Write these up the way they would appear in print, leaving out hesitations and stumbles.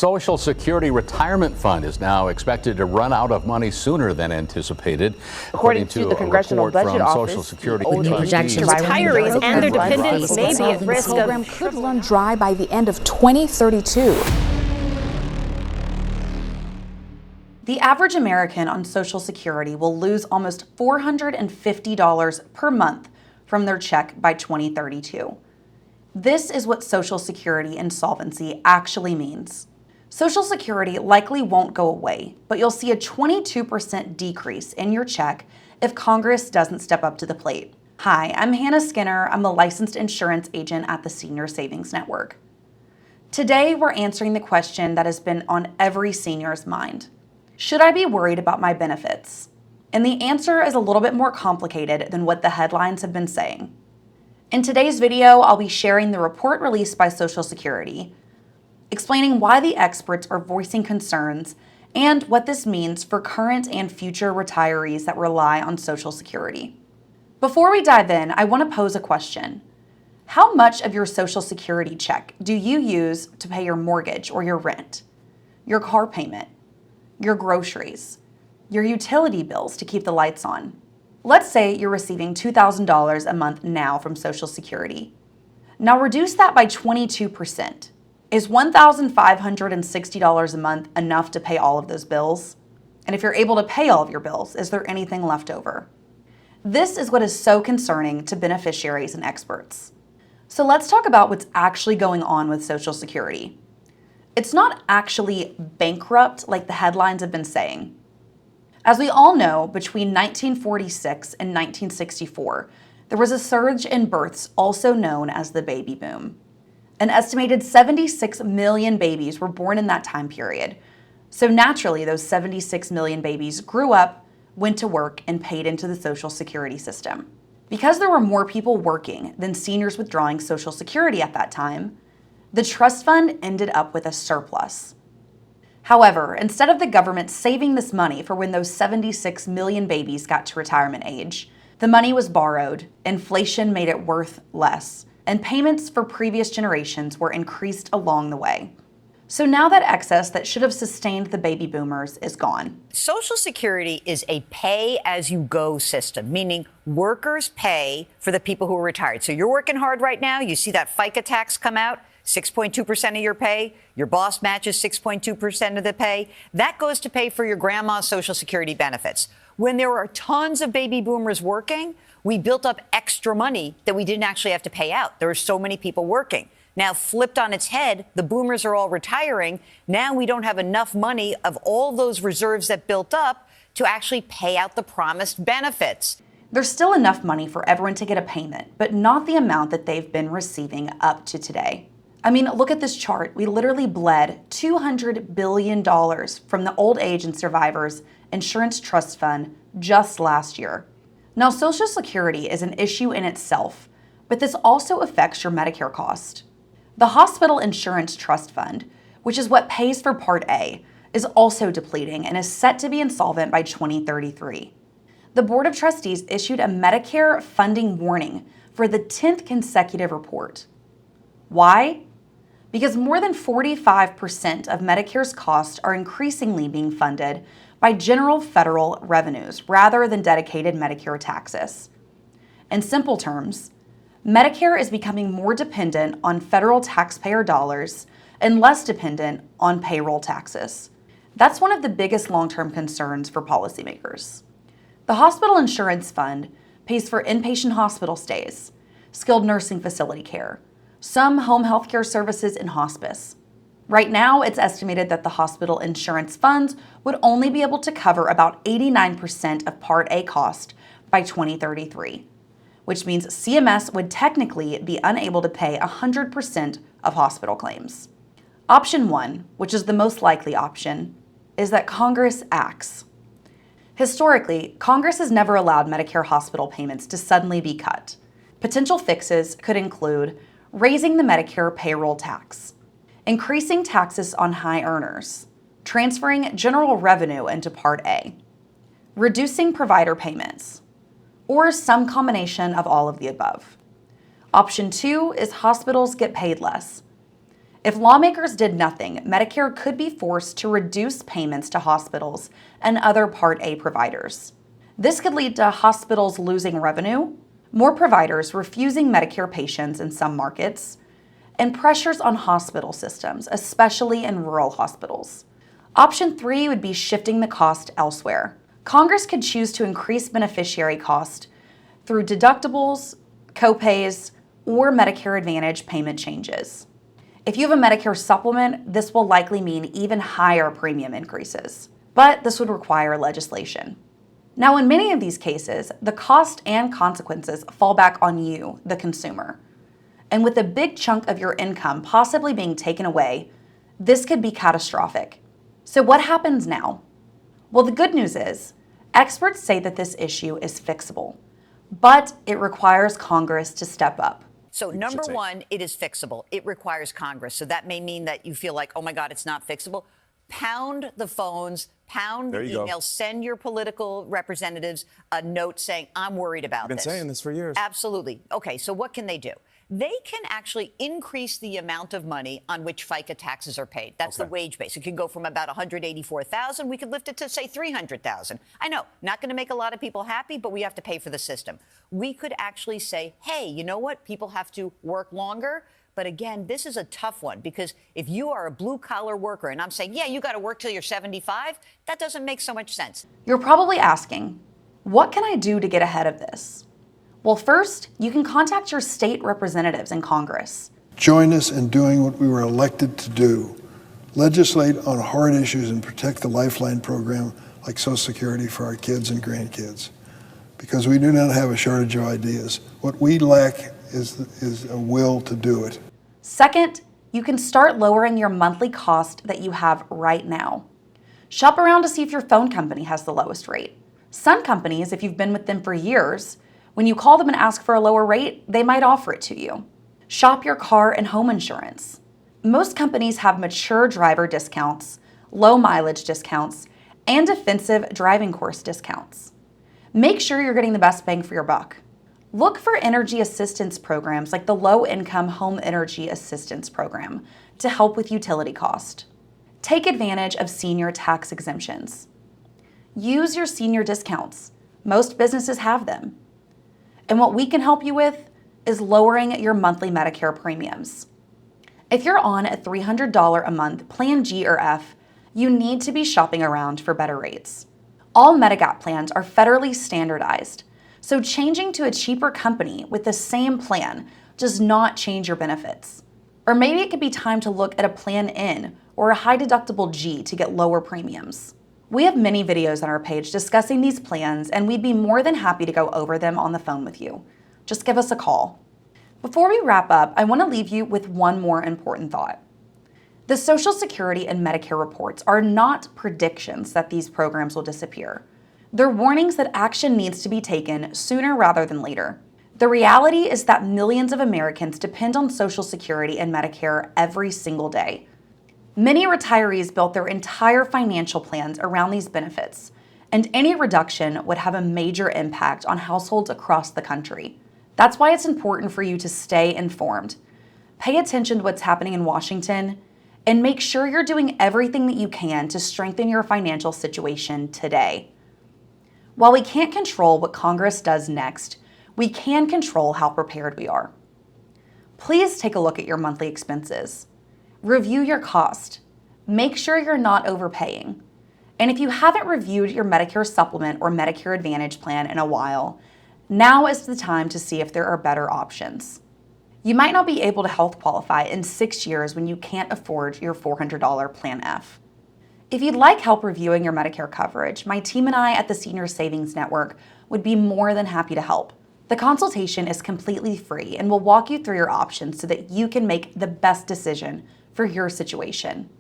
Social Security Retirement Fund is now expected to run out of money sooner than anticipated. According to the Congressional Budget Office, Social Security retirees and their dependents may be at risk of... The program could run dry by the end of 2032. The average American on Social Security will lose almost $450 per month from their check by 2032. This is what Social Security insolvency actually means. Social Security likely won't go away, but you'll see a 22% decrease in your check if Congress doesn't step up to the plate. Hi, I'm Hannah Skinner. I'm a licensed insurance agent at the Senior Savings Network. Today, we're answering the question that has been on every senior's mind. Should I be worried about my benefits? And the answer is a little bit more complicated than what the headlines have been saying. In today's video, I'll be sharing the report released by Social Security, explaining why the experts are voicing concerns and what this means for current and future retirees that rely on Social Security. Before we dive in, I want to pose a question. How much of your Social Security check do you use to pay your mortgage or your rent, your car payment, your groceries, your utility bills to keep the lights on? Let's say you're receiving $2,000 a month now from Social Security. Now reduce that by 22%. Is $1,560 a month enough to pay all of those bills? And if you're able to pay all of your bills, is there anything left over? This is what is so concerning to beneficiaries and experts. So let's talk about what's actually going on with Social Security. It's not actually bankrupt like the headlines have been saying. As we all know, between 1946 and 1964, there was a surge in births also known as the baby boom. An estimated 76 million babies were born in that time period. So naturally, those 76 million babies grew up, went to work, and paid into the Social Security system. Because there were more people working than seniors withdrawing Social Security at that time, the trust fund ended up with a surplus. However, instead of the government saving this money for when those 76 million babies got to retirement age, the money was borrowed, inflation made it worth less, and payments for previous generations were increased along the way. So now that excess that should have sustained the baby boomers is gone. Social Security is a pay-as-you-go system, meaning workers pay for the people who are retired. So you're working hard right now, you see that FICA tax come out, 6.2% of your pay, your boss matches 6.2% of the pay. That goes to pay for your grandma's Social Security benefits. When there are tons of baby boomers working, we built up extra money that we didn't actually have to pay out. There are so many people working. Now, flipped on its head, the boomers are all retiring. Now we don't have enough money of all those reserves that built up to actually pay out the promised benefits. There's still enough money for everyone to get a payment, but not the amount that they've been receiving up to today. I mean, look at this chart. We literally bled $200 billion from the Old Age and Survivors Insurance Trust Fund just last year. Now, Social Security is an issue in itself, but this also affects your Medicare cost. The Hospital Insurance Trust Fund, which is what pays for Part A, is also depleting and is set to be insolvent by 2033. The Board of Trustees issued a Medicare funding warning for the 10th consecutive report. Why? Because more than 45% of Medicare's costs are increasingly being funded by general federal revenues rather than dedicated Medicare taxes. In simple terms, Medicare is becoming more dependent on federal taxpayer dollars and less dependent on payroll taxes. That's one of the biggest long-term concerns for policymakers. The Hospital Insurance Fund pays for inpatient hospital stays, skilled nursing facility care, some home health care services, and hospice. Right now, it's estimated that the hospital insurance funds would only be able to cover about 89% of Part A cost by 2033, which means CMS would technically be unable to pay 100% of hospital claims. Option 1, which is the most likely option, is that Congress acts. Historically, Congress has never allowed Medicare hospital payments to suddenly be cut. Potential fixes could include raising the Medicare payroll tax, increasing taxes on high earners, transferring general revenue into Part A, reducing provider payments, or some combination of all of the above. Option 2 is hospitals get paid less. If lawmakers did nothing, Medicare could be forced to reduce payments to hospitals and other Part A providers. This could lead to hospitals losing revenue, more providers refusing Medicare patients in some markets, and pressures on hospital systems, especially in rural hospitals. Option 3 would be shifting the cost elsewhere. Congress could choose to increase beneficiary cost through deductibles, copays, or Medicare Advantage payment changes. If you have a Medicare supplement, this will likely mean even higher premium increases, but this would require legislation. Now, in many of these cases, the cost and consequences fall back on you, the consumer. And with a big chunk of your income possibly being taken away, this could be catastrophic. So what happens now? Well, the good news is, experts say that this issue is fixable, but it requires Congress to step up. So number one, it is fixable. It requires Congress. So that may mean that you feel like, oh my God, it's not fixable. Pound the phones, pound the emails, send your political representatives a note saying, I'm worried about this. I've been saying this for years. Absolutely. Okay, so what can they do? They can actually increase the amount of money on which FICA taxes are paid. That's the wage base. It can go from about $184,000. We could lift it to, say, $300,000. I know, not going to make a lot of people happy, but we have to pay for the system. We could actually say, hey, you know what? People have to work longer. But again, this is a tough one because if you are a blue-collar worker and I'm saying, yeah, you got to work till you're 75, that doesn't make so much sense. You're probably asking, what can I do to get ahead of this? Well, first, you can contact your state representatives in Congress. Join us in doing what we were elected to do. Legislate on hard issues and protect the Lifeline program like Social Security for our kids and grandkids. Because we do not have a shortage of ideas. What we lack is a will to do it. Second, you can start lowering your monthly cost that you have right now. Shop around to see if your phone company has the lowest rate. Some companies, if you've been with them for years, when you call them and ask for a lower rate, they might offer it to you. Shop your car and home insurance. Most companies have mature driver discounts, low mileage discounts, and defensive driving course discounts. Make sure you're getting the best bang for your buck. Look for energy assistance programs like the Low Income Home Energy Assistance Program to help with utility cost. Take advantage of senior tax exemptions. Use your senior discounts. Most businesses have them. And what we can help you with is lowering your monthly Medicare premiums. If you're on a $300 a month Plan G or F, you need to be shopping around for better rates. All Medigap plans are federally standardized, so changing to a cheaper company with the same plan does not change your benefits. Or maybe it could be time to look at a Plan N or a high deductible G to get lower premiums. We have many videos on our page discussing these plans, and we'd be more than happy to go over them on the phone with you. Just give us a call. Before we wrap up, I want to leave you with one more important thought. The Social Security and Medicare reports are not predictions that these programs will disappear. They're warnings that action needs to be taken sooner rather than later. The reality is that millions of Americans depend on Social Security and Medicare every single day. Many retirees built their entire financial plans around these benefits, and any reduction would have a major impact on households across the country. That's why it's important for you to stay informed. Pay attention to what's happening in Washington, and make sure you're doing everything that you can to strengthen your financial situation today. While we can't control what Congress does next, we can control how prepared we are. Please take a look at your monthly expenses. Review your cost. Make sure you're not overpaying. And if you haven't reviewed your Medicare supplement or Medicare Advantage plan in a while, now is the time to see if there are better options. You might not be able to health qualify in 6 years when you can't afford your $400 Plan F. If you'd like help reviewing your Medicare coverage, my team and I at the Senior Savings Network would be more than happy to help. The consultation is completely free and will walk you through your options so that you can make the best decision for your situation.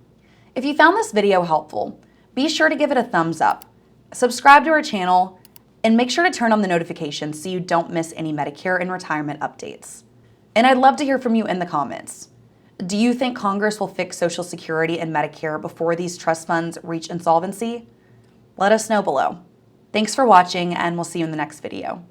If you found this video helpful, be sure to give it a thumbs up, subscribe to our channel, and make sure to turn on the notifications so you don't miss any Medicare and retirement updates. And I'd love to hear from you in the comments. Do you think Congress will fix Social Security and Medicare before these trust funds reach insolvency? Let us know below. Thanks for watching, and we'll see you in the next video.